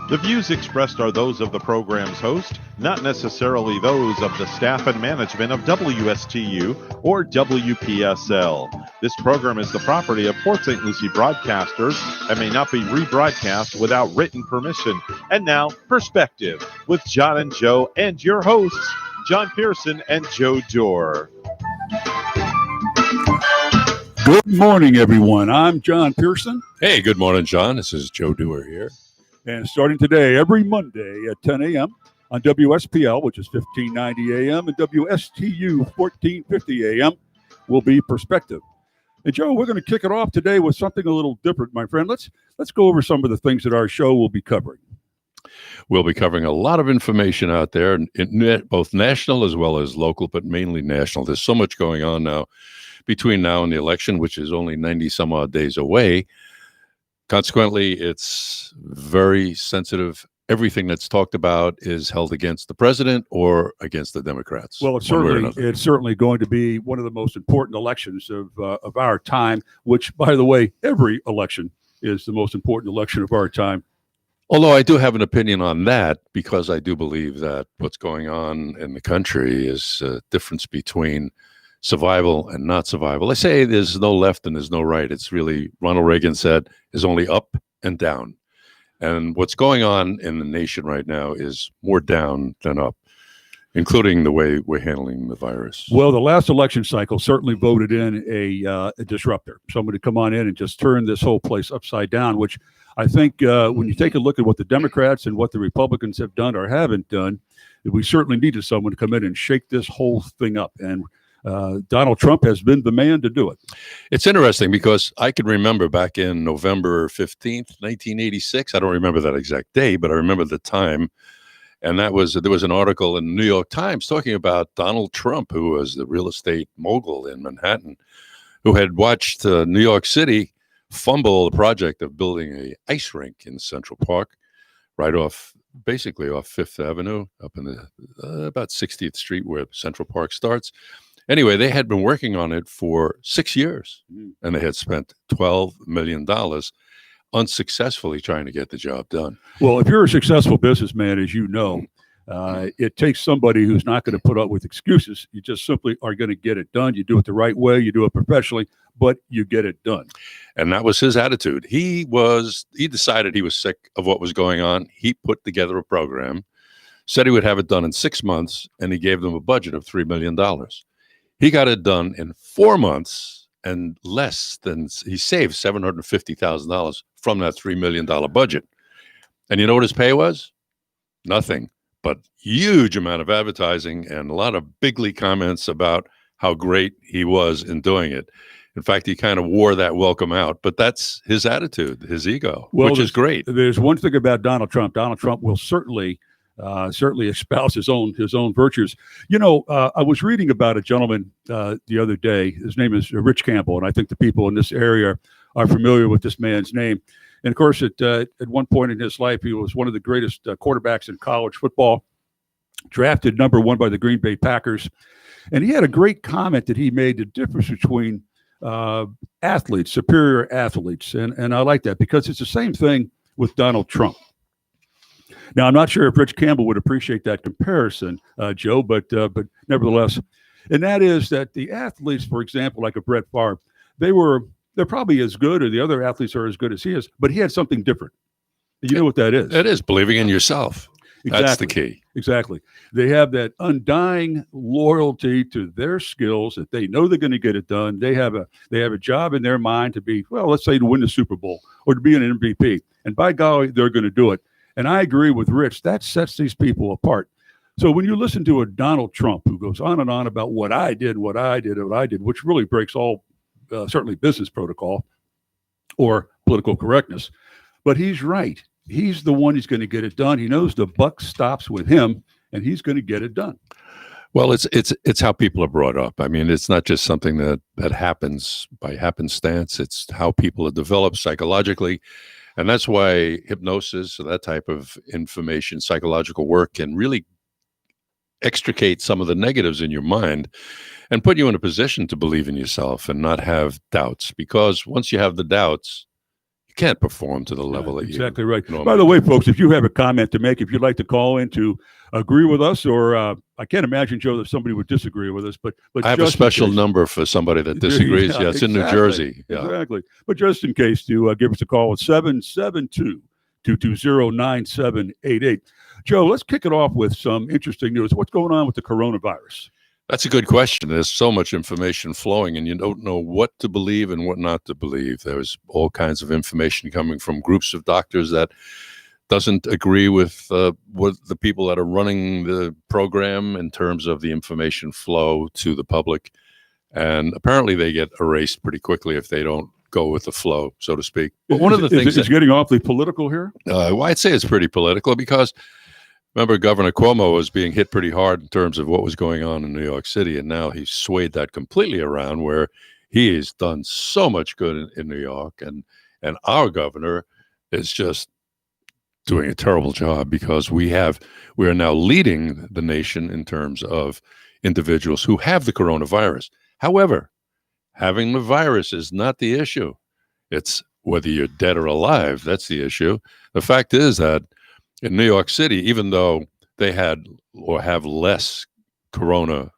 The views expressed are those of the program's host, not necessarily those of the staff and management of WSTU or WPSL. This program is the property of Port St. Lucie broadcasters and may not be rebroadcast without written permission. And now, Perspective with John and Joe and your hosts, John Pearson and Joe Dorr. Good morning, everyone. I'm John Pearson. Hey, good morning, John. This is Joe Dewar here. And starting today, every Monday at 10 a.m. on WSPL, which is 1590 a.m., and WSTU 1450 a.m., will be Perspective. And Joe, we're going to kick it off today with something a little different, my friend. Let's go over some of the things that our show will be covering. We'll be covering a lot of information out there, both national as well as local, but mainly national. There's so much going on now between now and the election, which is only 90 some odd days away. Consequently, it's very sensitive. Everything that's talked about is held against the president or against the Democrats. Well, it's certainly going to be one of the most important elections of our time, which, by the way, every election is the most important election of our time. Although I do have an opinion on that, because I do believe that what's going on in the country is a difference between survival and not survival. I say there's no left and there's no right. It's really, Ronald Reagan said, is only up and down. And what's going on in the nation right now is more down than up, including the way we're handling the virus. Well, the last election cycle certainly voted in a disruptor, somebody to come on in and just turn this whole place upside down, which I think when you take a look at what the Democrats and what the Republicans have done or haven't done, we certainly needed someone to come in and shake this whole thing up. And Donald Trump has been the man to do it. It's interesting because I can remember back in November 15th, 1986. I don't remember that exact day, but I remember the time. And there was an article in the New York Times talking about Donald Trump, who was the real estate mogul in Manhattan, who had watched New York City fumble the project of building a ice rink in Central Park, basically off Fifth Avenue, up in the about 60th Street where Central Park starts. Anyway, they had been working on it for 6 years, and they had spent $12 million unsuccessfully trying to get the job done. Well, if you're a successful businessman, as you know, it takes somebody who's not going to put up with excuses. You just simply are going to get it done. You do it the right way. You do it professionally, but you get it done. And that was his attitude. He decided he was sick of what was going on. He put together a program, said he would have it done in 6 months, and he gave them a budget of $3 million. He got it done in 4 months, and he saved $750,000 from that $3 million budget. And you know what his pay was? Nothing, but huge amount of advertising and a lot of bigly comments about how great he was in doing it. In fact, he kind of wore that welcome out, but that's his attitude, his ego, which is great. There's one thing about Donald Trump. Donald Trump will certainly espouse his own virtues. You know, I was reading about a gentleman the other day. His name is Rich Campbell, and I think the people in this area are familiar with this man's name. And of course, at one point in his life, he was one of the greatest quarterbacks in college football, drafted number 1 by the Green Bay Packers. And he had a great comment that he made, the difference between athletes, superior athletes. And I like that because it's the same thing with Donald Trump. Now, I'm not sure if Rich Campbell would appreciate that comparison, Joe, but nevertheless, and that is that the athletes, for example, like a Brett Favre, they're probably as good, or the other athletes are as good as he is, but he had something different. You know what that is? It is believing in yourself. Exactly. That's the key. Exactly. They have that undying loyalty to their skills that they know they're going to get it done. They have a job in their mind to be, well, let's say to win the Super Bowl or to be an MVP. And by golly, they're going to do it. And I agree with Rich. That sets these people apart. So when you listen to a Donald Trump who goes on and on about what I did, which really breaks all, certainly business protocol or political correctness, but he's right. He's the one who's going to get it done. He knows the buck stops with him, and he's going to get it done. Well, it's how people are brought up. I mean, it's not just something that happens by happenstance. It's how people are developed psychologically. And that's why hypnosis or that type of information, psychological work, can really extricate some of the negatives in your mind and put you in a position to believe in yourself and not have doubts. Because once you have the doubts, can't perform to the level that exactly right. you By the way, folks, if you have a comment to make, if you'd like to call in to agree with us, or I can't imagine, Joe, that somebody would disagree with us, but I have a special number for somebody that disagrees. Yeah, it's in New Jersey. Yeah. Exactly. But just in case, to give us a call at 772-220-9788. Joe, let's kick it off with some interesting news. What's going on with the coronavirus? That's a good question. There's so much information flowing, and you don't know what to believe and what not to believe. There's all kinds of information coming from groups of doctors that doesn't agree with what the people that are running the program in terms of the information flow to the public. And apparently they get erased pretty quickly if they don't go with the flow, so to speak. But one of the things is getting awfully political here. Well, I'd say it's pretty political because remember, Governor Cuomo was being hit pretty hard in terms of what was going on in New York City, and now he's swayed that completely around where he has done so much good in New York, and our governor is just doing a terrible job because we are now leading the nation in terms of individuals who have the coronavirus. However, having the virus is not the issue. It's whether you're dead or alive. That's the issue. The fact is that in New York City, even though they had or have less corona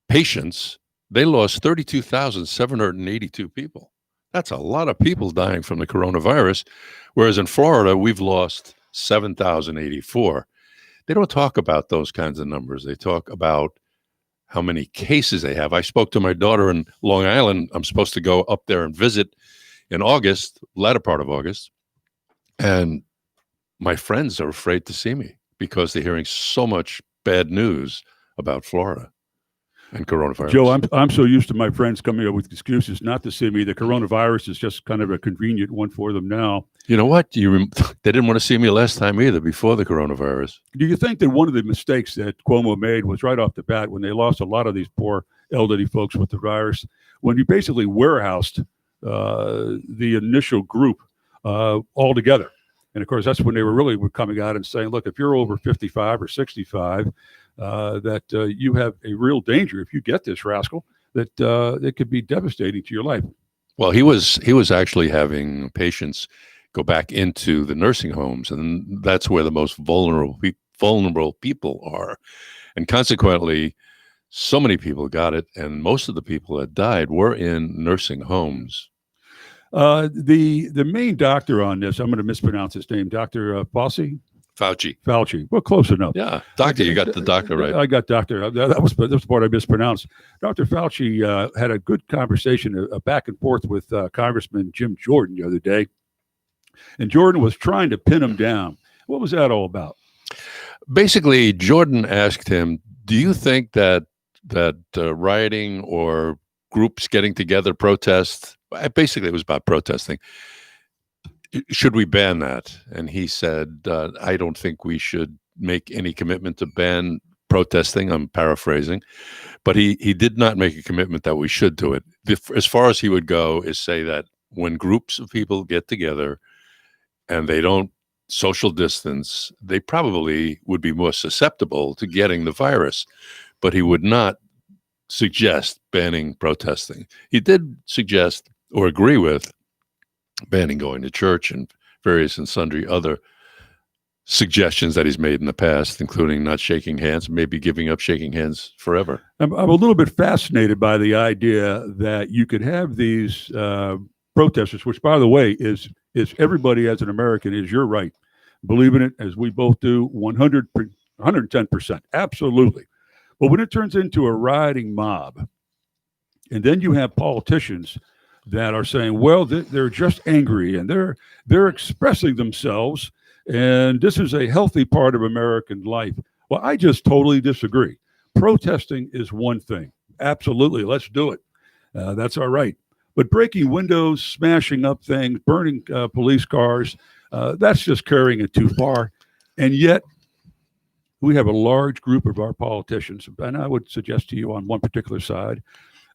patients, they lost 32,782 people. That's a lot of people dying from the coronavirus, whereas in Florida, we've lost 7,084. They don't talk about those kinds of numbers. They talk about how many cases they have. I spoke to my daughter in Long Island. I'm supposed to go up there and visit in August, latter part of August, and my friends are afraid to see me because they're hearing so much bad news about Florida and coronavirus. Joe, I'm so used to my friends coming up with excuses not to see me. The coronavirus is just kind of a convenient one for them now. You know what? They didn't want to see me last time either, before the coronavirus. Do you think that one of the mistakes that Cuomo made was right off the bat when they lost a lot of these poor elderly folks with the virus, when he basically warehoused the initial group all together? And of course, that's when they were coming out and saying, look, if you're over 55 or 65, that you have a real danger if you get this rascal, that it could be devastating to your life. Well, he was actually having patients go back into the nursing homes, and that's where the most vulnerable people are. And consequently, so many people got it, and most of the people that died were in nursing homes. The main doctor on this, I'm going to mispronounce his name, Dr. Fauci. Well, close enough. Yeah, doctor, you got the doctor right. I got doctor. That was the part I mispronounced. Dr. Fauci had a good conversation, back and forth with Congressman Jim Jordan the other day, and Jordan was trying to pin him down. What was that all about? Basically, Jordan asked him, "Do you think that rioting or groups getting together, protest?" Basically, it was about protesting. Should we ban that? And he said, I don't think we should make any commitment to ban protesting. I'm paraphrasing. But he did not make a commitment that we should do it. As far as he would go is say that when groups of people get together and they don't social distance, they probably would be more susceptible to getting the virus. But he would not suggest banning protesting. He did suggest or agree with banning going to church and various and sundry other suggestions that he's made in the past, including not shaking hands, maybe giving up shaking hands forever. I'm a little bit fascinated by the idea that you could have these protesters, which, by the way, is everybody as an American is your right. Believe in it, as we both do, 110%, absolutely. But when it turns into a rioting mob, and then you have politicians that are saying, well, they're just angry and they're expressing themselves, and this is a healthy part of American life. Well, I just totally disagree. Protesting is one thing. Absolutely, let's do it. That's all right. But breaking windows, smashing up things, burning police cars, that's just carrying it too far. And yet, we have a large group of our politicians, and I would suggest to you on one particular side,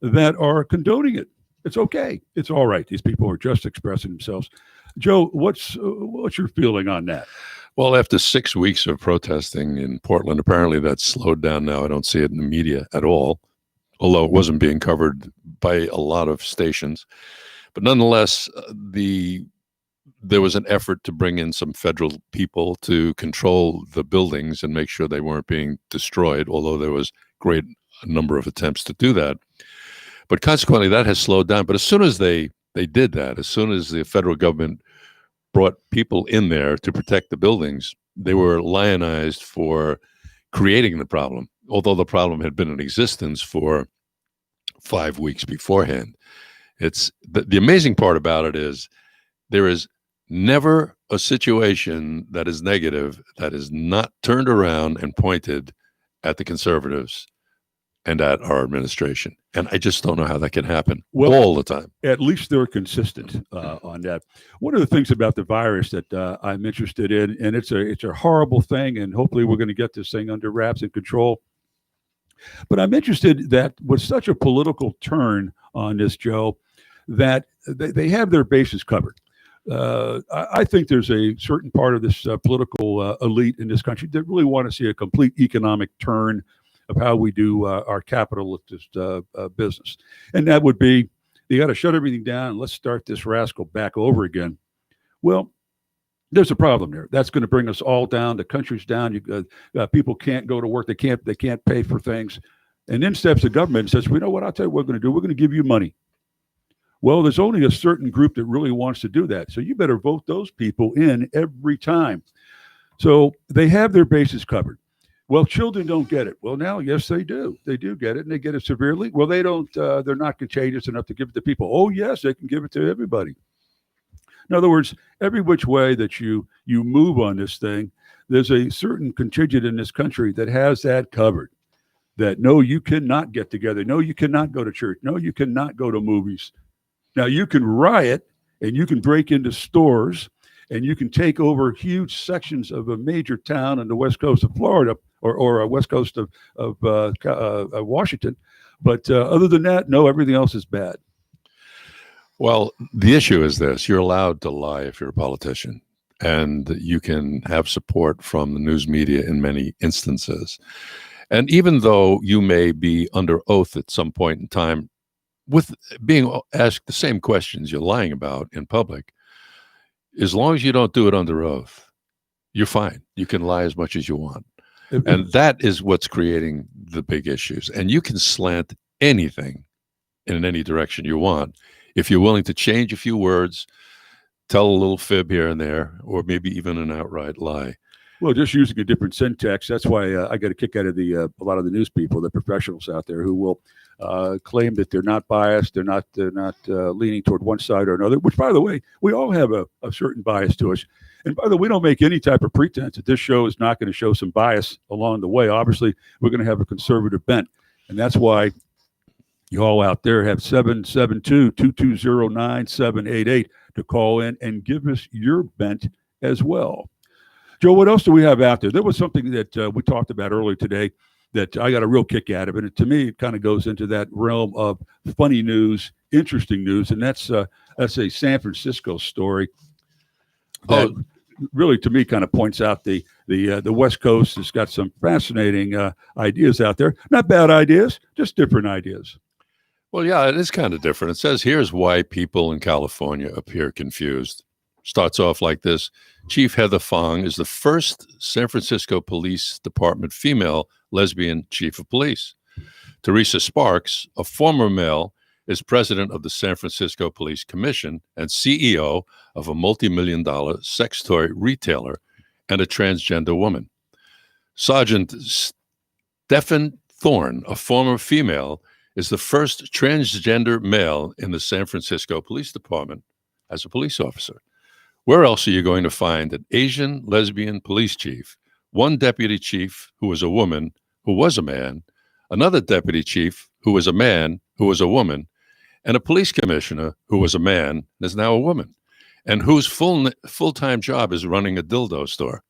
that are condoning it. It's okay. It's all right. These people are just expressing themselves. Joe, what's your feeling on that? Well, after 6 weeks of protesting in Portland, apparently that's slowed down now. I don't see it in the media at all, although it wasn't being covered by a lot of stations. But nonetheless, the there was an effort to bring in some federal people to control the buildings and make sure they weren't being destroyed, although there was great number of attempts to do that. But consequently, that has slowed down. But as soon as they did that, as soon as the federal government brought people in there to protect the buildings, they were lionized for creating the problem, although the problem had been in existence for 5 weeks beforehand. It's the amazing part about it is there is never a situation that is negative that is not turned around and pointed at the conservatives and at our administration. And I just don't know how that can happen all the time. At least they're consistent on that. One of the things about the virus that I'm interested in, and it's a horrible thing, and hopefully we're going to get this thing under wraps and control. But I'm interested that with such a political turn on this, Joe, that they have their bases covered. I think there's a certain part of this political elite in this country that really want to see a complete economic turn of how we do our capitalist business. And that would be, you got to shut everything down and let's start this rascal back over again. Well, there's a problem there. That's going to bring us all down. The country's down. People can't go to work. They can't pay for things. And then steps the government and says, well, you know what, I'll tell you what we're going to do. We're going to give you money. Well, there's only a certain group that really wants to do that. So you better vote those people in every time. So they have their bases covered. Well, children don't get it. Well, now, yes, they do. They do get it, and they get it severely. Well, they don't. They're not contagious enough to give it to people. Oh, yes, they can give it to everybody. In other words, every which way that you move on this thing, there's a certain contingent in this country that has that covered. That, no, you cannot get together. No, you cannot go to church. No, you cannot go to movies. Now, you can riot, and you can break into stores, and you can take over huge sections of a major town on the west coast of Florida or west coast of Washington. But other than that, no, everything else is bad. Well, the issue is this. You're allowed to lie if you're a politician, and you can have support from the news media in many instances. And even though you may be under oath at some point in time with being asked the same questions you're lying about in public, as long as you don't do it under oath, you're fine. You can lie as much as you want. And that is what's creating the big issues. And you can slant anything in any direction you want if you're willing to change a few words, tell a little fib here and there, or maybe even an outright lie. Well, just using a different syntax. That's why I get a kick out of a lot of the news people, the professionals out there who will claim that they're not biased, they're not leaning toward one side or another. Which, by the way, we all have a certain bias to us. And by the way, we don't make any type of pretense that this show is not going to show some bias along the way. Obviously, we're going to have a conservative bent, and that's why you all out there have 772-220-9788 to call in and give us your bent as well. Joe, what else do we have out there? There was something that we talked about earlier today that I got a real kick out of, and to me, it kind of goes into that realm of funny news, interesting news, and that's a San Francisco story that really, to me, kind of points out the West Coast has got some fascinating ideas out there. Not bad ideas, just different ideas. Well, yeah, it is kind of different. It says, here's why people in California appear confused. Starts off like this. Chief Heather Fong is the first San Francisco Police Department female lesbian chief of police. Teresa Sparks, a former male, is president of the San Francisco Police Commission and CEO of a multi-million-dollar sex toy retailer and a transgender woman. Sergeant Stephen Thorne, a former female, is the first transgender male in the San Francisco Police Department as a police officer. Where else are you going to find an Asian lesbian police chief, one deputy chief who was a woman, who was a man, another deputy chief who was a man, who was a woman, and a police commissioner who was a man and is now a woman, and whose full-time job is running a dildo store?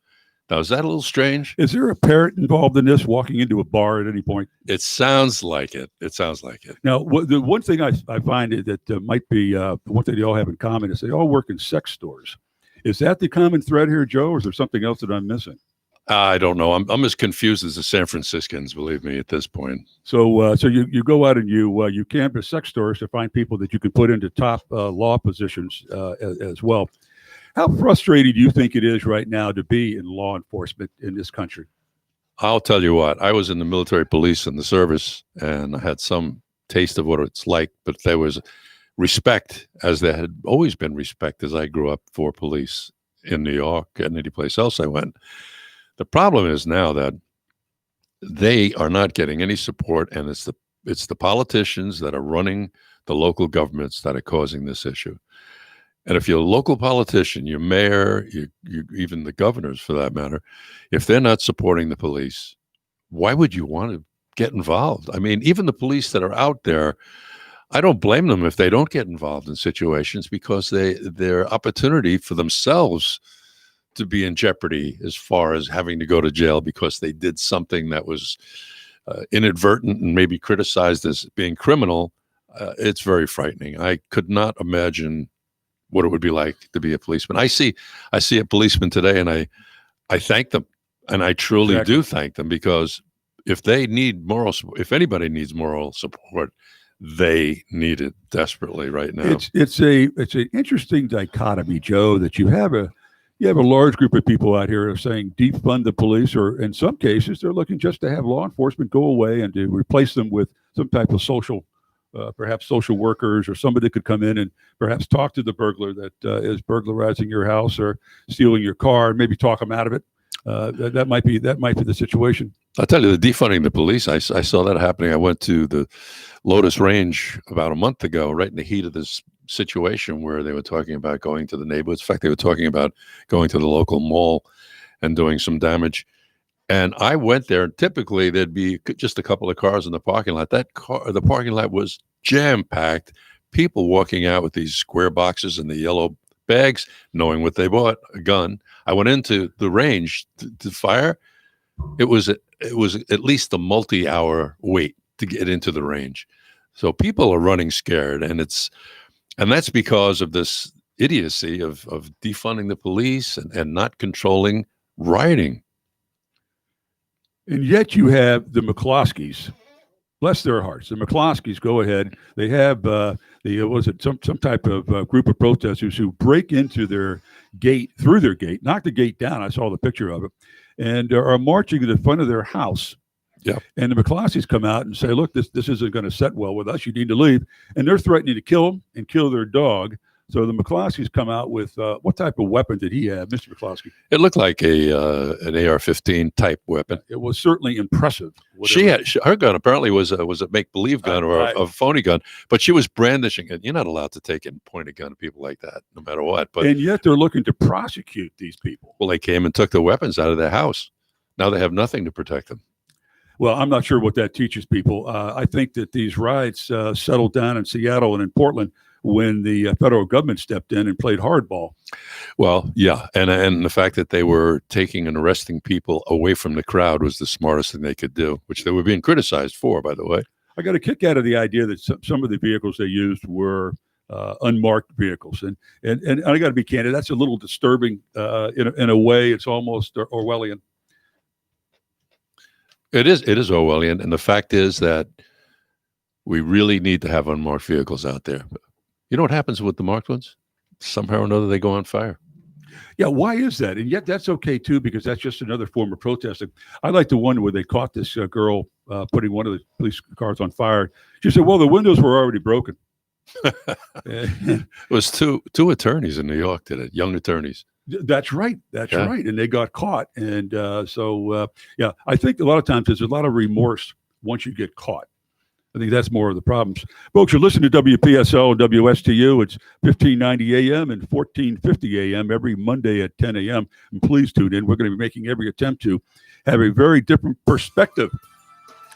Now, is that a little strange? Is there a parent involved in this, walking into a bar at any point? It sounds like it. It sounds like it. Now, the one thing I find that might be the one thing they all have in common is they all work in sex stores. Is that the common thread here, Joe, or is there something else that I'm missing? I don't know. I'm as confused as the San Franciscans, believe me, at this point. So you go out and you canvass sex stores to find people that you can put into top law positions as well. How frustrating do you think it is right now to be in law enforcement in this country? I'll tell you what, I was in the military police in the service, and I had some taste of what it's like, but there was respect, as there had always been respect as I grew up, for police in New York and any place else I went. The problem is now that they are not getting any support, and it's the politicians that are running the local governments that are causing this issue. And if you're a local politician, your mayor, you even the governors for that matter, if they're not supporting the police, why would you want to get involved? I mean, even the police that are out there, I don't blame them if they don't get involved in situations, because their opportunity for themselves to be in jeopardy as far as having to go to jail because they did something that was inadvertent and maybe criticized as being criminal. It's very frightening. I could not imagine what it would be like to be a policeman. I see a policeman today, and I thank them, and I truly Exactly. do thank them, because if they need moral, if anybody needs moral support, they need it desperately right now. It's an interesting dichotomy, Joe, that you have a large group of people out here who are saying defund the police, or in some cases they're looking just to have law enforcement go away and to replace them with some type of perhaps social workers, or somebody that could come in and perhaps talk to the burglar that is burglarizing your house or stealing your car, and maybe talk them out of it. That might be the situation. I'll tell you, the defunding the police, I saw that happening. I went to the Lotus Range about a month ago, right in the heat of this situation where they were talking about going to the neighborhoods. In fact, they were talking about going to the local mall and doing some damage. And I went there, and typically there'd be just a couple of cars in the parking lot. The parking lot was jam-packed, people walking out with these square boxes and the yellow bags, knowing what they bought, a gun. I went into the range to fire. It was at least a multi-hour wait to get into the range. So people are running scared, and that's because of this idiocy of defunding the police and not controlling rioting. And yet you have the McCloskeys. Bless their hearts. The McCloskeys go ahead. They have some type of group of protesters who break into through their gate, knock the gate down. I saw the picture of it, and are marching to the front of their house. Yeah. And the McCloskeys come out and say, "Look, this isn't going to set well with us. You need to leave." And they're threatening to kill them and kill their dog. So the McCloskeys come out with what type of weapon did he have, Mr. McCloskey? It looked like an AR-15 type weapon. It was certainly impressive. Her gun apparently was a make-believe gun or a phony gun, but she was brandishing it. You're not allowed to take and point a gun at people like that, no matter what. And yet they're looking to prosecute these people. Well, they came and took the weapons out of their house. Now they have nothing to protect them. Well, I'm not sure what that teaches people. I think that these riots settled down in Seattle and in Portland when the federal government stepped in and played hardball. Well, yeah, and the fact that they were taking and arresting people away from the crowd was the smartest thing they could do, which they were being criticized for, by the way. I got a kick out of the idea that some of the vehicles they used were unmarked vehicles, and I got to be candid, that's a little disturbing in a way. It's almost Orwellian. It is Orwellian, and the fact is that we really need to have unmarked vehicles out there. You know what happens with the marked ones? Somehow or another, they go on fire. Yeah, why is that? And yet that's okay, too, because that's just another form of protesting. I like to wonder where they caught this girl putting one of the police cars on fire. She said, well, the windows were already broken. It was two attorneys in New York did it, young attorneys. That's right. That's right. And they got caught. And yeah, I think a lot of times there's a lot of remorse once you get caught. I think that's more of the problems. Folks, you're listening to WPSL and WSTU. It's 1590 AM and 1450 AM every Monday at 10 AM. And please tune in. We're going to be making every attempt to have a very different perspective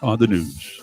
on the news.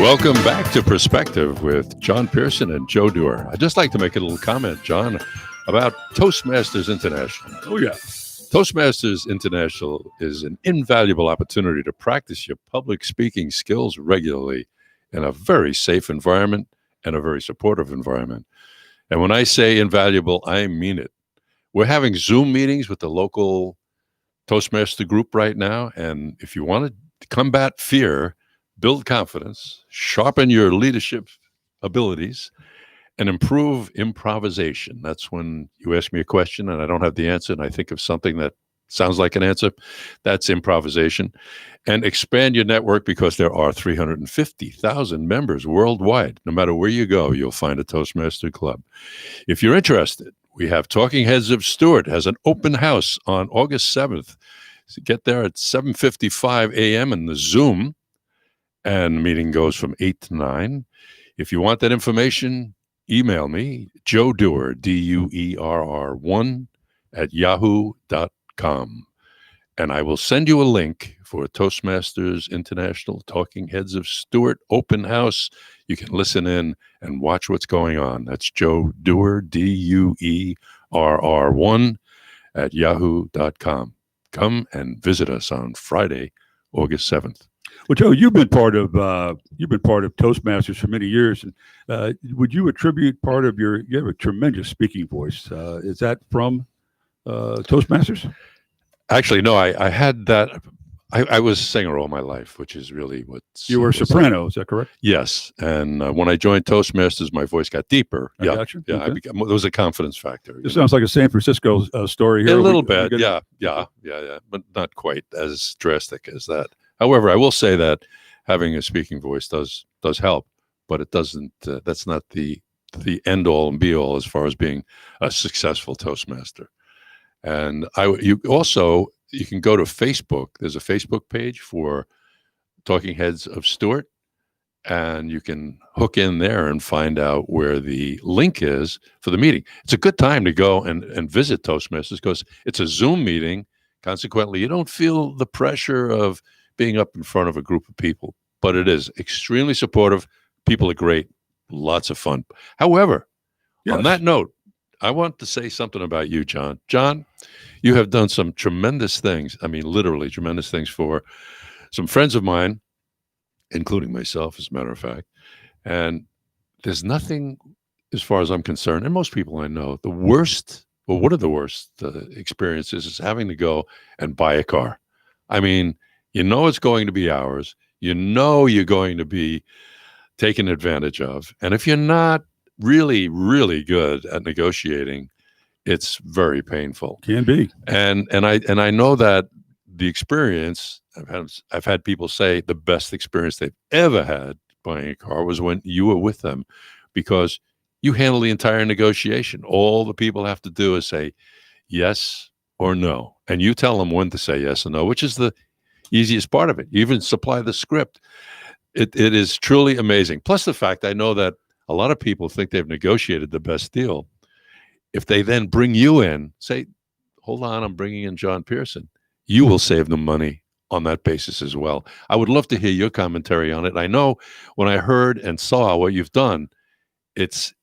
Welcome back to Perspective with John Pearson and Joe Dewar. I'd just like to make a little comment, John, about Toastmasters International. Oh, yeah. Toastmasters International is an invaluable opportunity to practice your public speaking skills regularly in a very safe environment and a very supportive environment. And when I say invaluable, I mean it. We're having Zoom meetings with the local Toastmaster group right now. And if you want to combat fear, build confidence, sharpen your leadership abilities, and improve improvisation. That's when you ask me a question and I don't have the answer and I think of something that sounds like an answer. That's improvisation. And expand your network, because there are 350,000 members worldwide. No matter where you go, you'll find a Toastmaster club. If you're interested, we have Talking Heads of Stuart has an open house on August 7th. So get there at 7:55 a.m. in the Zoom. And the meeting goes from 8 to 9. If you want that information, email me, Joe Dewar, Duerr 1 @yahoo.com. And I will send you a link for Toastmasters International Talking Heads of Stuart open house. You can listen in and watch what's going on. That's Joe Dewar, Duerr 1 @yahoo.com. Come and visit us on Friday, August 7th. Well, Joe, you've been part of Toastmasters for many years, and would you attribute part of you have a tremendous speaking voice? Is that from Toastmasters? Actually, no. I had that. I was a singer all my life, which is really what You were a soprano. Is that correct? Yes, and when I joined Toastmasters, my voice got deeper. I got you. Yeah. Okay. There was a confidence factor. This sounds like a San Francisco story here. A little bit, yeah, but not quite as drastic as that. However, I will say that having a speaking voice does help, but it doesn't. That's not the end all and be all as far as being a successful Toastmaster. And you can go to Facebook. There's a Facebook page for Talking Heads of Stuart, and you can hook in there and find out where the link is for the meeting. It's a good time to go and visit Toastmasters because it's a Zoom meeting. Consequently, you don't feel the pressure of being up in front of a group of people, but it is extremely supportive. People are great, lots of fun. However, Yes. on that note, I want to say something about you, John. John, you have done some tremendous things. I mean, literally tremendous things for some friends of mine, including myself, as a matter of fact. And there's nothing, as far as I'm concerned, and most people I know, the worst, or one of the worst experiences is having to go and buy a car. I mean, you know it's going to be ours. You know you're going to be taken advantage of. And if you're not really, really good at negotiating, it's very painful. Can be. And I know that the experience, I've had people say the best experience they've ever had buying a car was when you were with them, because you handle the entire negotiation. All the people have to do is say yes or no. And you tell them when to say yes or no, which is the easiest part of it. You even supply the script. It is truly amazing. Plus the fact I know that a lot of people think they've negotiated the best deal. If they then bring you in, say, hold on, I'm bringing in John Pearson, you will save them money on that basis as well. I would love to hear your commentary on it. I know when I heard and saw what you've done, it's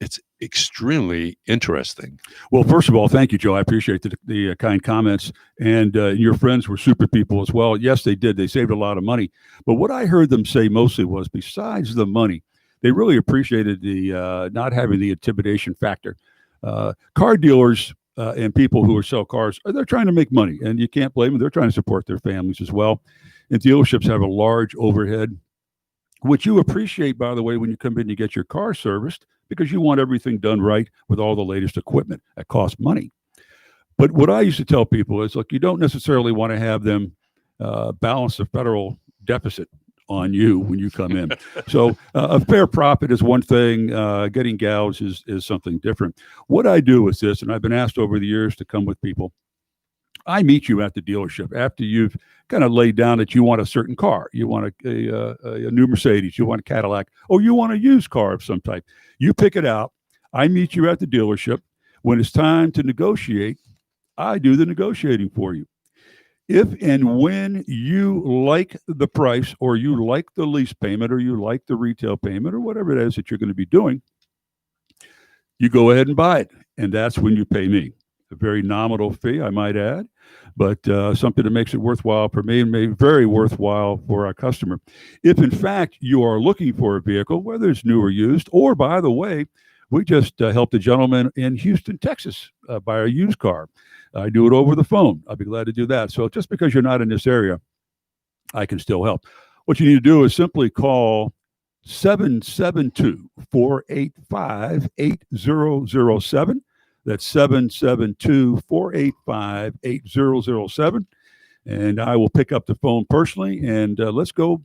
extremely interesting. Well, first of all, thank you, Joe. I appreciate the kind comments. And your friends were super people as well. Yes, they did. They saved a lot of money. But what I heard them say mostly was, besides the money, they really appreciated the not having the intimidation factor. Car dealers and people who sell cars, they're trying to make money, and you can't blame them. They're trying to support their families as well. And dealerships have a large overhead, which you appreciate, by the way, when you come in to get your car serviced, because you want everything done right with all the latest equipment. That costs money. But what I used to tell people is, look, you don't necessarily want to have them balance the federal deficit on you when you come in. So a fair profit is one thing. Getting gouged is something different. What I do is this, and I've been asked over the years to come with people. I meet you at the dealership after you've kind of laid down that you want a certain car. You want a new Mercedes, you want a Cadillac, or you want a used car of some type. You pick it out. I meet you at the dealership. When it's time to negotiate, I do the negotiating for you. If and when you like the price, or you like the lease payment, or you like the retail payment, or whatever it is that you're going to be doing, you go ahead and buy it. And that's when you pay me. A very nominal fee, I might add, but something that makes it worthwhile for me and very worthwhile for our customer. If in fact you are looking for a vehicle, whether it's new or used, or by the way, we just helped a gentleman in Houston, Texas buy a used car. I do it over the phone. I'll be glad to do that. So just because you're not in this area, I can still help. What you need to do is simply call 772-485-8007. That's 772-485-8007. And I will pick up the phone personally, and let's go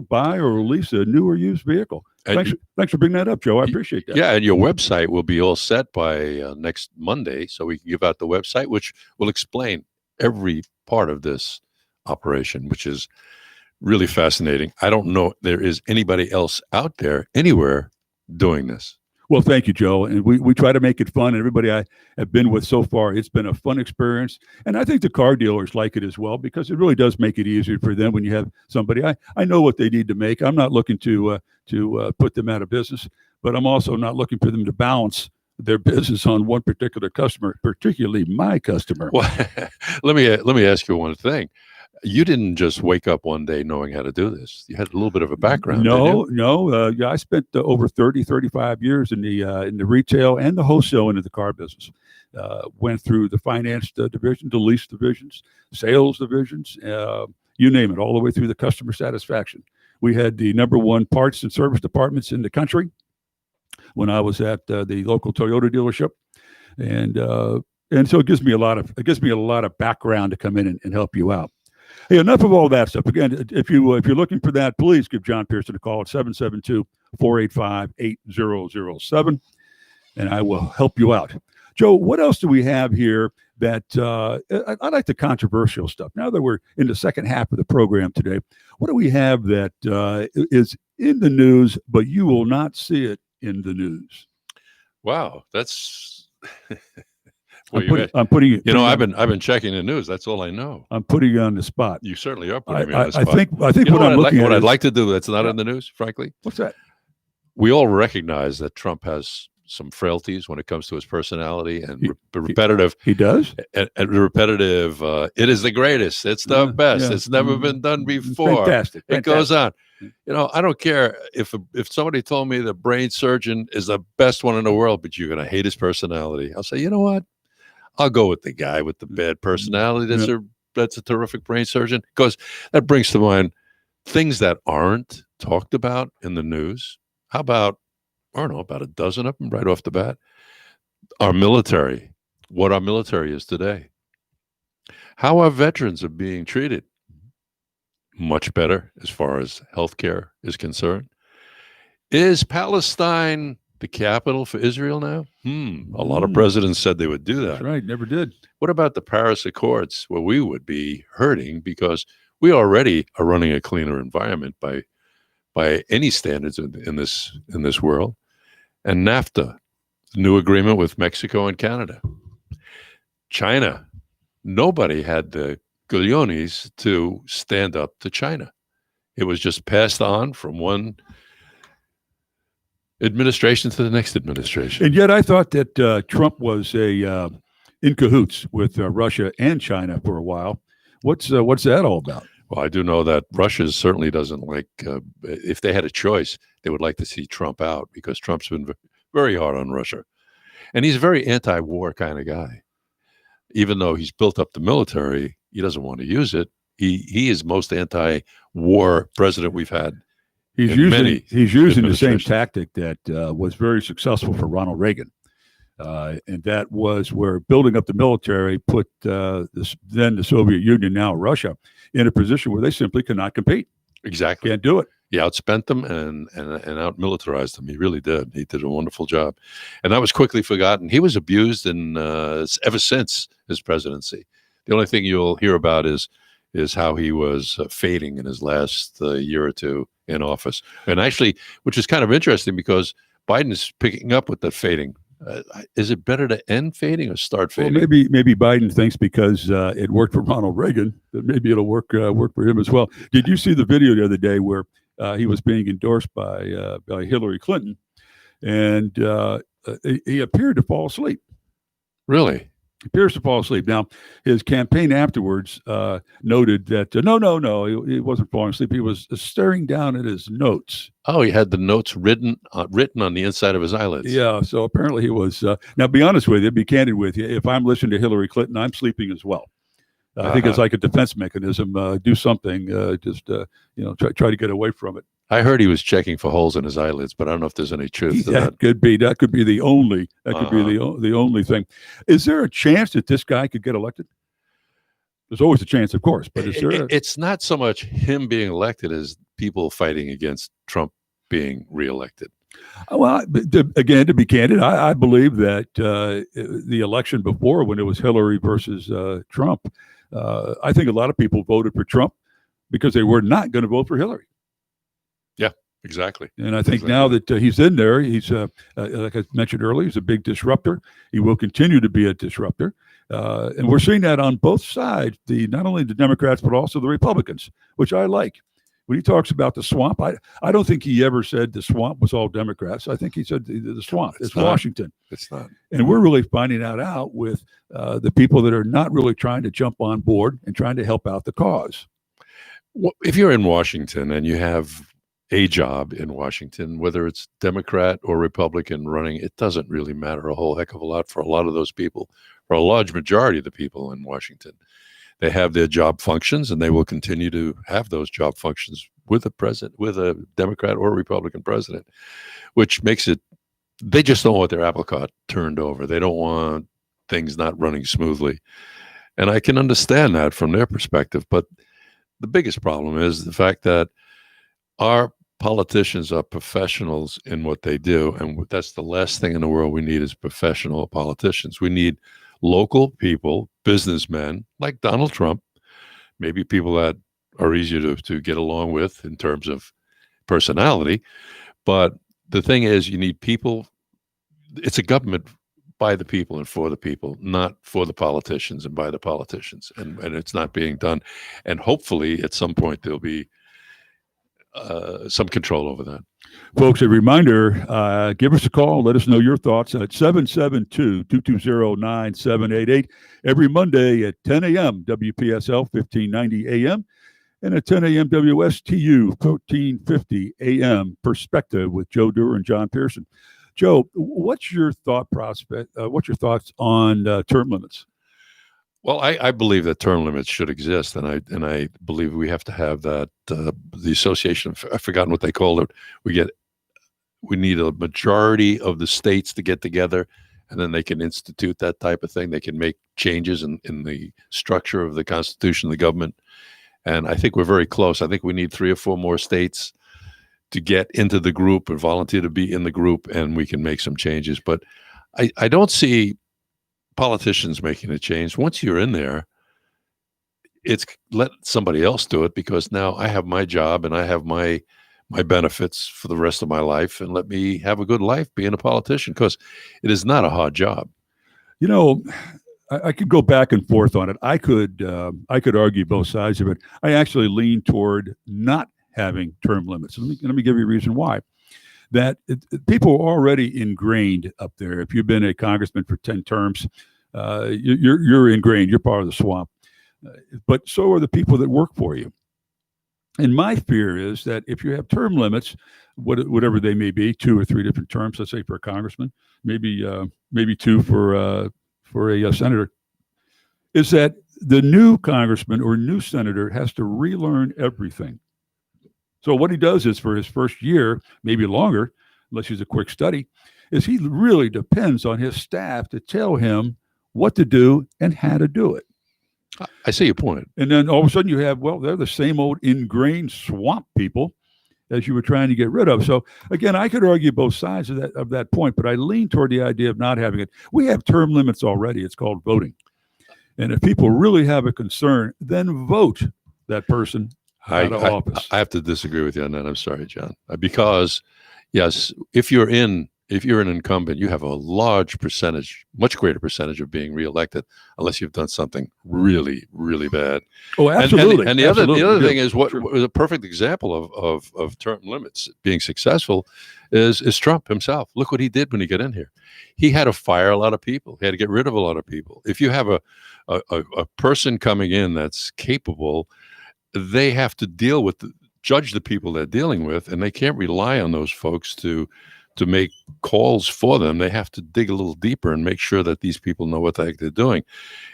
buy or lease a new or used vehicle. Thanks for bringing that up, Joe. I appreciate that. Yeah, and your website will be all set by next Monday, so we can give out the website, which will explain every part of this operation, which is really fascinating. I don't know there is anybody else out there anywhere doing this. Well, thank you, Joe. And we try to make it fun. Everybody I have been with so far, it's been a fun experience. And I think the car dealers like it as well, because it really does make it easier for them when you have somebody. I know what they need to make. I'm not looking to put them out of business, but I'm also not looking for them to balance their business on one particular customer, particularly my customer. Well, let me ask you one thing. You didn't just wake up one day knowing how to do this. You had a little bit of a background. No. Yeah, I spent over 35 years in the retail and the wholesale end of the car business. Went through the finance division, the lease divisions, sales divisions, you name it, all the way through the customer satisfaction. We had the number one parts and service departments in the country when I was at the local Toyota dealership, and so it gives me a lot of background to come in and help you out. Hey, enough of all that stuff. Again, if you're looking for that, please give John Pearson a call at 772-485-8007, and I will help you out. Joe, what else do we have here that I like the controversial stuff. Now that we're in the second half of the program today, what do we have that is in the news, but you will not see it in the news? Wow, that's... I'm putting you. I've been checking the news. That's all I know. I'm putting you on the spot. You certainly are putting me on the spot. I think what I'm looking at. What I'd like to do that's not in the news, frankly. What's that? We all recognize that Trump has some frailties when it comes to his personality and repetitive. He does. And repetitive. It is the greatest. It's the best. It's never been done before. Fantastic. It goes on. I don't care if somebody told me the brain surgeon is the best one in the world, but you're going to hate his personality. I'll say, you know what? I'll go with the guy with the bad personality. That's a terrific brain surgeon, because that brings to mind things that aren't talked about in the news. How about, I don't know, about a dozen of them right off the bat? Our military, what our military is today. How our veterans are being treated. Much better as far as healthcare is concerned. Is Palestine the capital for Israel now? A lot of presidents said they would do that. That's right, never did. What about the Paris Accords, where we would be hurting because we already are running a cleaner environment by any standards in this world? And NAFTA, the new agreement with Mexico and Canada. China, nobody had the gulliones to stand up to China. It was just passed on from one administration to the next administration. And yet I thought that Trump was in cahoots with Russia and China for a while. What's that all about? Well, I do know that Russia certainly doesn't like, if they had a choice, they would like to see Trump out, because Trump's been very hard on Russia. And he's a very anti-war kind of guy. Even though he's built up the military, he doesn't want to use it. He is most anti-war president we've had. He's using the same tactic that was very successful for Ronald Reagan. And that was where building up the military put then the Soviet Union, now Russia, in a position where they simply cannot compete. Exactly. Can't do it. He outspent them and out-militarized them. He really did. He did a wonderful job. And that was quickly forgotten. He was abused ever since his presidency. The only thing you'll hear about is how he was fading in his last year or two in office. And actually, which is kind of interesting, because Biden is picking up with that fading. Is it better to end fading or start Well, fading? maybe Biden thinks because it worked for Ronald Reagan that maybe it'll work for him as well. Did you see the video the other day where he was being endorsed by Hillary Clinton, and he appeared to fall asleep? Really? He appears to fall asleep. Now, his campaign afterwards noted that no, he wasn't falling asleep. He was staring down at his notes. Oh, he had the notes written on the inside of his eyelids. Yeah, so apparently he was. Now, be honest with you, be candid with you. If I'm listening to Hillary Clinton, I'm sleeping as well. I think it's like a defense mechanism. Do something. Try to get away from it. I heard he was checking for holes in his eyelids, but I don't know if there's any truth to that. That could be the only. That could be the only thing. Is there a chance that this guy could get elected? There's always a chance, of course, but is there? It's not so much him being elected as people fighting against Trump being reelected. Well, again, to be candid, I believe that the election before, when it was Hillary versus Trump, I think a lot of people voted for Trump because they were not going to vote for Hillary. Yeah, exactly. And I think now that he's in there, he's, like I mentioned earlier, he's a big disruptor. He will continue to be a disruptor. And we're seeing that on both sides, not only the Democrats, but also the Republicans, which I like. When he talks about the swamp, I don't think he ever said the swamp was all Democrats. I think he said the swamp. It's Washington. It's not. And we're really finding that out with the people that are not really trying to jump on board and trying to help out the cause. Well, if you're in Washington and you have a job in Washington, whether it's Democrat or Republican running, it doesn't really matter a whole heck of a lot for a lot of those people, for a large majority of the people in Washington. They have their job functions, and they will continue to have those job functions with a Democrat or a Republican president, which makes it, they just don't want their apple cart turned over. They don't want things not running smoothly. And I can understand that from their perspective. But the biggest problem is the fact that our politicians are professionals in what they do. And that's the last thing in the world we need is professional politicians. We need local people, businessmen like Donald Trump, maybe people that are easier to get along with in terms of personality. But the thing is, you need people. It's a government by the people and for the people, not for the politicians and by the politicians. And it's not being done. And hopefully at some point there'll be some control over that. Folks, a reminder, give us a call. Let us know your thoughts at 772-220-9788 every Monday at 10 a.m. WPSL 1590 a.m. and at 10 a.m. WSTU 1350 a.m. Perspective with Joe Dewar and John Pearson. Joe, what's your thought prospect? What's your thoughts on term limits? Well, I believe that term limits should exist, and I believe we have to have that. The association, I've forgotten what they called it. We need a majority of the states to get together, and then they can institute that type of thing. They can make changes in the structure of the Constitution, the government, and I think we're very close. I think we need 3 or 4 more states to get into the group and volunteer to be in the group, and we can make some changes. But I don't see politicians making a change. Once you're in there, it's let somebody else do it, because now I have my job and I have my benefits for the rest of my life, and let me have a good life being a politician, because it is not a hard job. You know, I could go back and forth on it. I could argue both sides of it. I actually lean toward not having term limits. Let me give you a reason why. That people are already ingrained up there. If you've been a congressman for 10 terms, you're ingrained. You're part of the swamp. But so are the people that work for you. And my fear is that if you have term limits, whatever they may be, 2 or 3 different terms, let's say for a congressman, maybe 2 for a senator, is that the new congressman or new senator has to relearn everything. So what he does is, for his first year, maybe longer, unless he's a quick study, is he really depends on his staff to tell him what to do and how to do it. I see your point. And then all of a sudden you have, well, they're the same old ingrained swamp people as you were trying to get rid of. So again, I could argue both sides of that point, but I lean toward the idea of not having it. We have term limits already. It's called voting. And if people really have a concern, then vote that person out of office. I have to disagree with you on that. I'm sorry, John. Because, yes, if you're in if you're an incumbent, you have a large percentage, much greater percentage of being reelected, unless you've done something really, really bad. Oh, absolutely. And the Absolutely, other you thing do. is what Sure. was a perfect example of term limits being successful is Trump himself. Look what he did when he got in here. He had to fire a lot of people. He had to get rid of a lot of people. If you have a person coming in that's capable, they have to judge the people they're dealing with, and they can't rely on those folks to make calls for them. They have to dig a little deeper and make sure that these people know what the heck they're doing.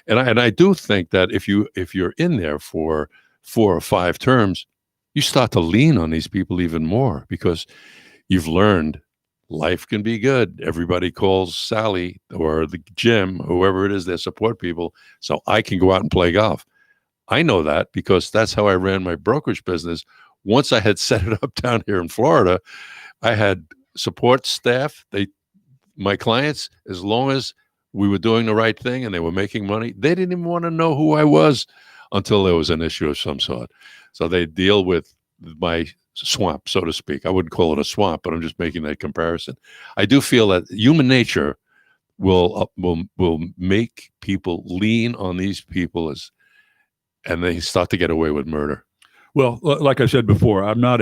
And I do think that if you're in there for 4 or 5 terms, you start to lean on these people even more, because you've learned life can be good. Everybody calls Sally or the Jim, whoever it is, their support people, so I can go out and play golf. I know that because that's how I ran my brokerage business. Once I had set it up down here in Florida, I had support staff. My clients, as long as we were doing the right thing and they were making money, they didn't even want to know who I was until there was an issue of some sort. So they deal with my swamp, so to speak. I wouldn't call it a swamp, but I'm just making that comparison. I do feel that human nature will make people lean on these people and they start to get away with murder. Well, like I said before, I'm not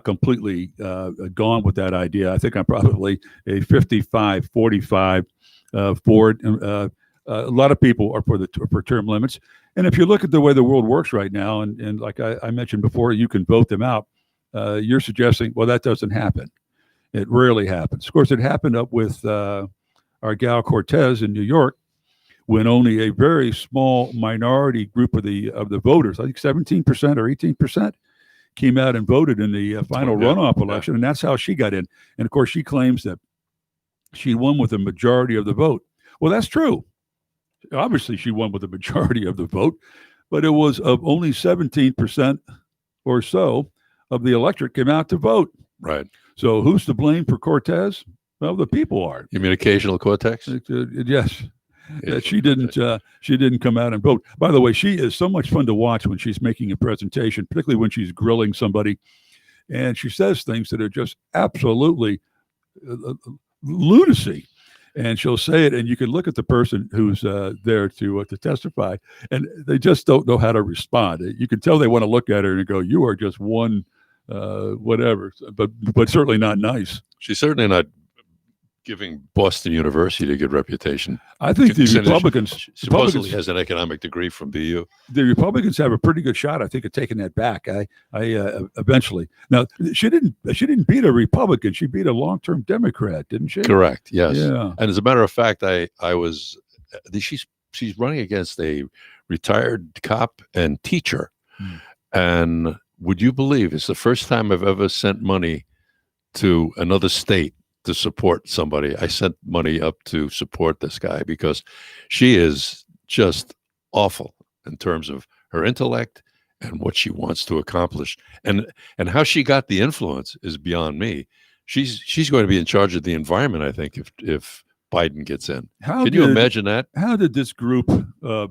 completely gone with that idea. I think I'm probably a 55-45 for it. A lot of people are for term limits. And if you look at the way the world works right now, and like I mentioned before, you can vote them out. You're suggesting, well, that doesn't happen. It rarely happens. Of course, it happened up with our gal Cortez in New York, when only a very small minority group of the voters, I think 17% or 18%, came out and voted in the final runoff election, and that's how she got in. And of course, she claims that she won with a majority of the vote. Well, that's true. Obviously, she won with a majority of the vote, but it was of only 17% or so of the electorate came out to vote. Right. So who's to blame for Cortez? Well, the people are. You mean occasional cortex? Yes. That she didn't come out and vote. By the way, she is so much fun to watch when she's making a presentation, particularly when she's grilling somebody, and she says things that are just absolutely lunacy. And she'll say it, and you can look at the person who's there to testify, and they just don't know how to respond. You can tell they want to look at her and go, "You are just one, whatever," but certainly not nice. She's certainly not giving Boston University a good reputation. I think the Republicans she supposedly has an economic degree from BU. The Republicans have a pretty good shot, I think, of taking that back. I eventually. Now she didn't beat a Republican. She beat a long-term Democrat, didn't she? Correct. Yes. Yeah. And as a matter of fact, she's running against a retired cop and teacher. And would you believe it's the first time I've ever sent money to another state to support somebody? I sent money up to support this guy because she is just awful in terms of her intellect and what she wants to accomplish, and how she got the influence is beyond me. She's going to be in charge of the environment, I think, if Biden gets in. Can you imagine that? How did this group,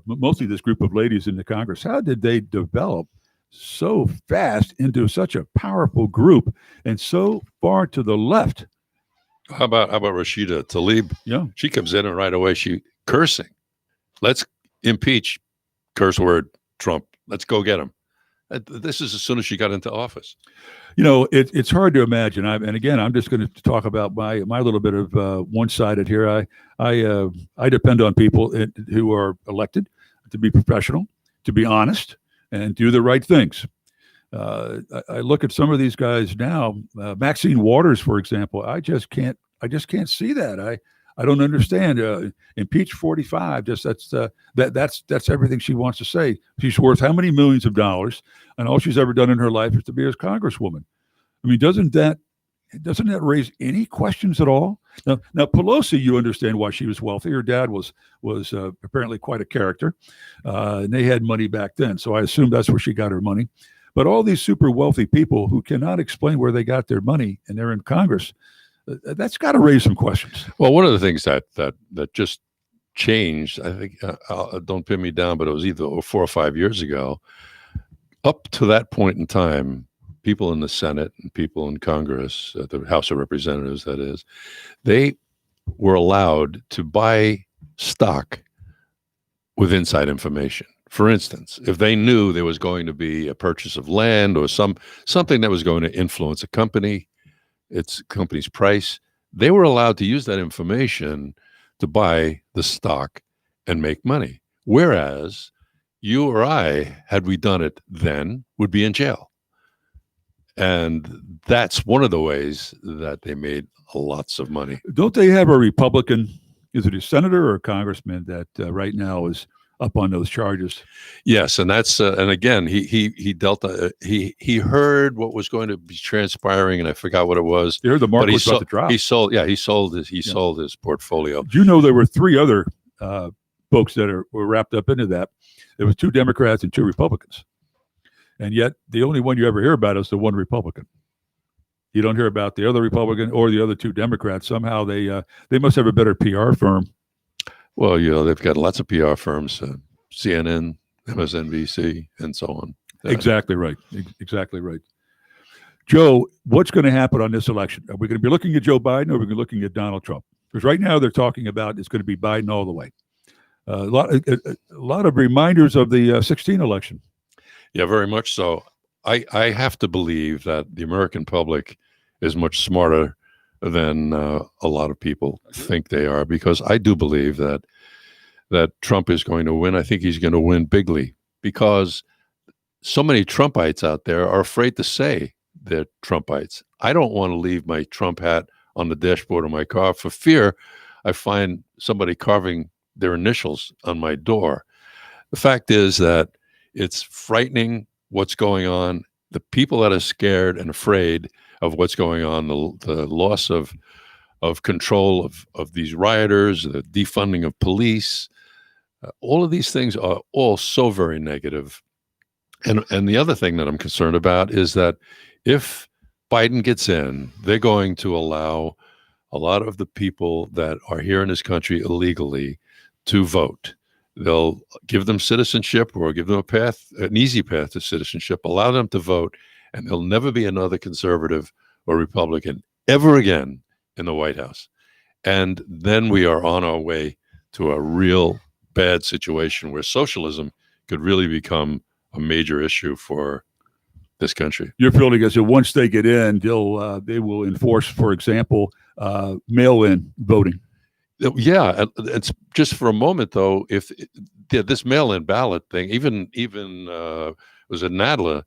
mostly this group of ladies in the Congress, how did they develop so fast into such a powerful group and so far to the left? How about Rashida Tlaib? Yeah, she comes in and right away she cursing. Let's impeach, curse word, Trump. Let's go get him. This is as soon as she got into office. You know, it's hard to imagine. And again, I'm just going to talk about my little bit of one-sided here. I depend on people who are elected to be professional, to be honest, and do the right things. I look at some of these guys now. Maxine Waters, for example. I just can't see that. I don't understand. Impeach 45. That's everything she wants to say. She's worth how many millions of dollars, and all she's ever done in her life is to be a congresswoman. I mean, doesn't that raise any questions at all? Now Pelosi, you understand why she was wealthy. Her dad was apparently quite a character, and they had money back then. So I assume that's where she got her money. But all these super wealthy people who cannot explain where they got their money, and they're in Congress, that's got to raise some questions. Well, one of the things that just changed, I think, don't pin me down, but it was either 4 or 5 years ago. Up to that point in time, people in the Senate and people in Congress, the House of Representatives, that is, they were allowed to buy stock with inside information. For instance, if they knew there was going to be a purchase of land or something that was going to influence a company, its company's price, they were allowed to use that information to buy the stock and make money. Whereas you or I, had we done it then, would be in jail. And that's one of the ways that they made lots of money. Don't they have a Republican, is it a senator or a congressman that right now is up on those charges? Yes, and that's and again, he dealt he heard what was going to be transpiring, and I forgot what it was. You heard the market was about to drop. He sold his portfolio. Do you know there were three other folks that were wrapped up into that? There was 2 Democrats and 2 Republicans, and yet the only one you ever hear about is the one Republican. You don't hear about the other Republican or the other 2 Democrats. Somehow they must have a better PR firm. Well, you know, they've got lots of PR firms, CNN, MSNBC, and so on. Exactly right. Exactly right. Joe, what's going to happen on this election? Are we going to be looking at Joe Biden or are we going to be looking at Donald Trump? Because right now they're talking about it's going to be Biden all the way. A lot of reminders of the 2016 election. Yeah, very much so. I have to believe that the American public is much smarter than a lot of people think they are, because I do believe that Trump is going to win. I think he's going to win bigly, because so many Trumpites out there are afraid to say they're Trumpites. I don't want to leave my Trump hat on the dashboard of my car for fear I find somebody carving their initials on my door. The fact is that it's frightening what's going on. The people that are scared and afraid of what's going on, the loss of control of these rioters, the defunding of police, all of these things are all so very negative. And the other thing that I'm concerned about is that if Biden gets in, they're going to allow a lot of the people that are here in this country illegally to vote. They'll give them citizenship or give them an easy path to citizenship, allow them to vote, and there'll never be another conservative or Republican ever again in the White House. And then we are on our way to a real bad situation where socialism could really become a major issue for this country. Your feeling is that once they get in, they will enforce, for example, mail-in voting. Yeah, it's just for a moment though. If this mail-in ballot thing, even was it Nadler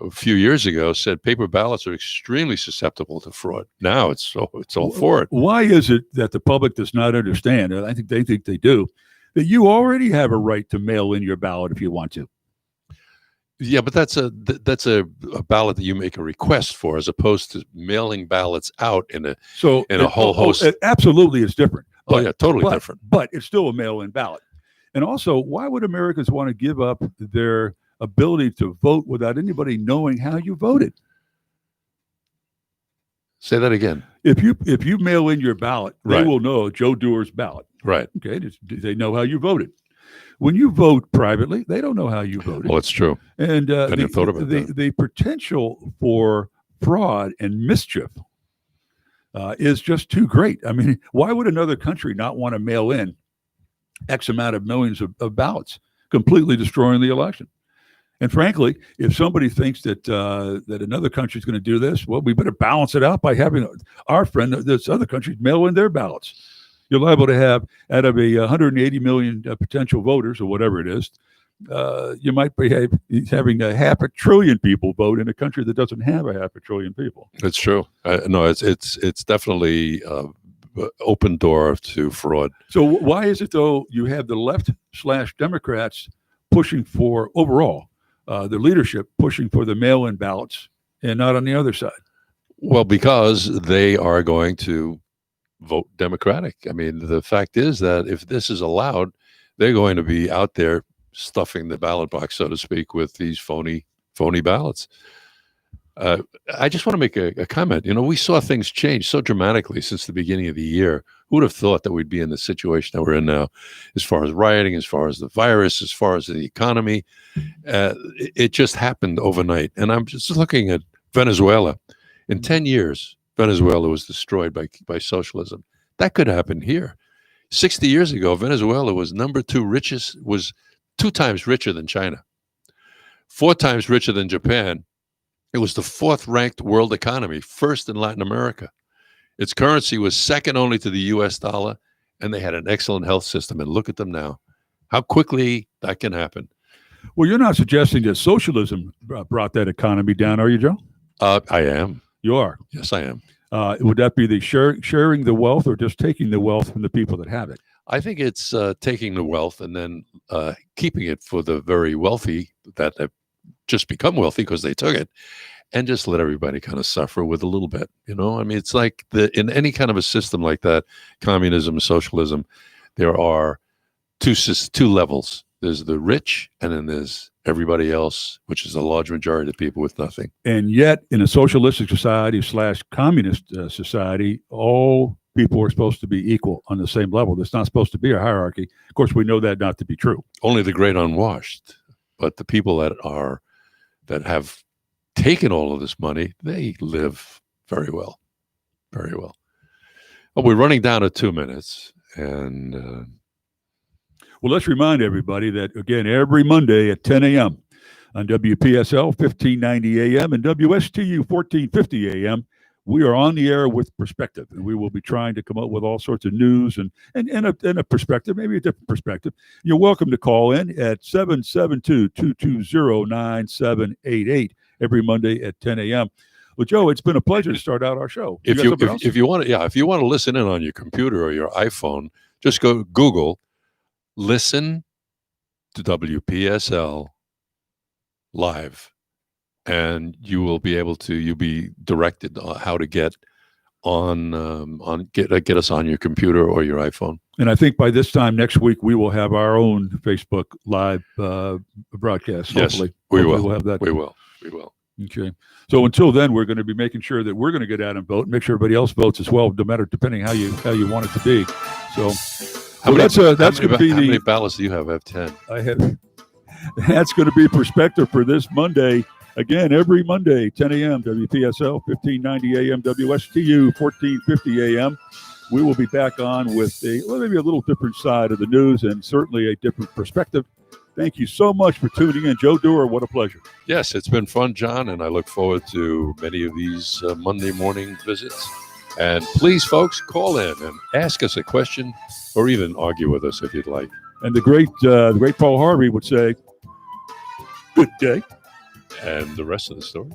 a few years ago said paper ballots are extremely susceptible to fraud. Now it's all for it. Why is it that the public does not understand? And I think they do, that you already have a right to mail in your ballot if you want to. Yeah, but that's a ballot that you make a request for, as opposed to mailing ballots out in a whole host. Absolutely, it's different. Totally different. But it's still a mail-in ballot. And also, why would Americans want to give up their ability to vote without anybody knowing how you voted? Say that again. If you mail in your ballot, they will know Joe Dewar's ballot. Right. Okay. They know how you voted. When you vote privately, they don't know how you voted. Well, it's true. And I never thought about that. The potential for fraud and mischief is just too great. I mean, why would another country not want to mail in X amount of millions of ballots, completely destroying the election? And frankly, if somebody thinks that another country is going to do this, well, we better balance it out by having our friend, this other country, mail in their ballots. You're liable to have, out of 180 million potential voters, or whatever it is, you might be having 500 billion people vote in a country that doesn't have 500 billion people. It's true. No, it's definitely open door to fraud. So why is it, though, you have the left/Democrats pushing for, overall, the leadership pushing for the mail-in ballots and not on the other side? Well, because they are going to vote Democratic. I mean, the fact is that if this is allowed, they're going to be out there stuffing the ballot box, so to speak, with these phony ballots. I just want to make a comment. You know, we saw things change so dramatically since the beginning of the year. Who would have thought that we'd be in the situation that we're in now, as far as rioting, as far as the virus, as far as the economy? It just happened overnight. And I'm just looking at Venezuela. In 10 years, Venezuela was destroyed by socialism. That could happen here. 60 years ago, Venezuela was number 2 richest, was 2 times richer than China, 4 times richer than Japan. It was the 4th ranked world economy, 1st in Latin America. Its currency was second only to the US dollar, and they had an excellent health system. And look at them now. How quickly that can happen. Well, you're not suggesting that socialism brought that economy down, are you, Joe? I am. You are. Yes, I am. Would that be the sharing the wealth, or just taking the wealth from the people that have it? I think it's taking the wealth and then keeping it for the very wealthy that have just become wealthy because they took it, and just let everybody kind of suffer with a little bit. You know, I mean, it's like in any kind of a system like that, communism, socialism, there are two levels. There's the rich, and then there's everybody else, which is a large majority of people with nothing. And yet, in a socialistic society / communist society, all people are supposed to be equal on the same level. There's not supposed to be a hierarchy. Of course, we know that not to be true. Only the great unwashed. But the people that have taken all of this money, they live very well. Very well. Well, we're running down to 2 minutes, and well, let's remind everybody that, again, every Monday at 10 a.m. on WPSL 1590 AM and WSTU 1450 AM, we are on the air with perspective, and we will be trying to come up with all sorts of news and a perspective, maybe a different perspective. You're welcome to call in at 772-220-9788 every Monday at 10 a.m. Well, Joe, it's been a pleasure to start out our show. If you want to listen in on your computer or your iPhone, just go Google listen to WPSL live, and you'll be directed on how to get get us on your computer or your iPhone. And I think by this time next week we will have our own Facebook live broadcast. Hopefully, yes, we will. We'll have that. We will. Okay. So until then, we're going to be making sure that we're going to get out and vote, and make sure everybody else votes as well, no matter depending how you want it to be. So. How many ballots do you have? I have 10. I have. That's going to be perspective for this Monday. Again, every Monday, 10 a.m. WPSL 1590 AM, WSTU 1450 AM. We will be back on with maybe a little different side of the news, and certainly a different perspective. Thank you so much for tuning in, Joe Dewar. What a pleasure. Yes, it's been fun, John, and I look forward to many of these Monday morning visits. And please, folks, call in and ask us a question, or even argue with us if you'd like. And the great Paul Harvey would say, "Good day." And the rest of the story.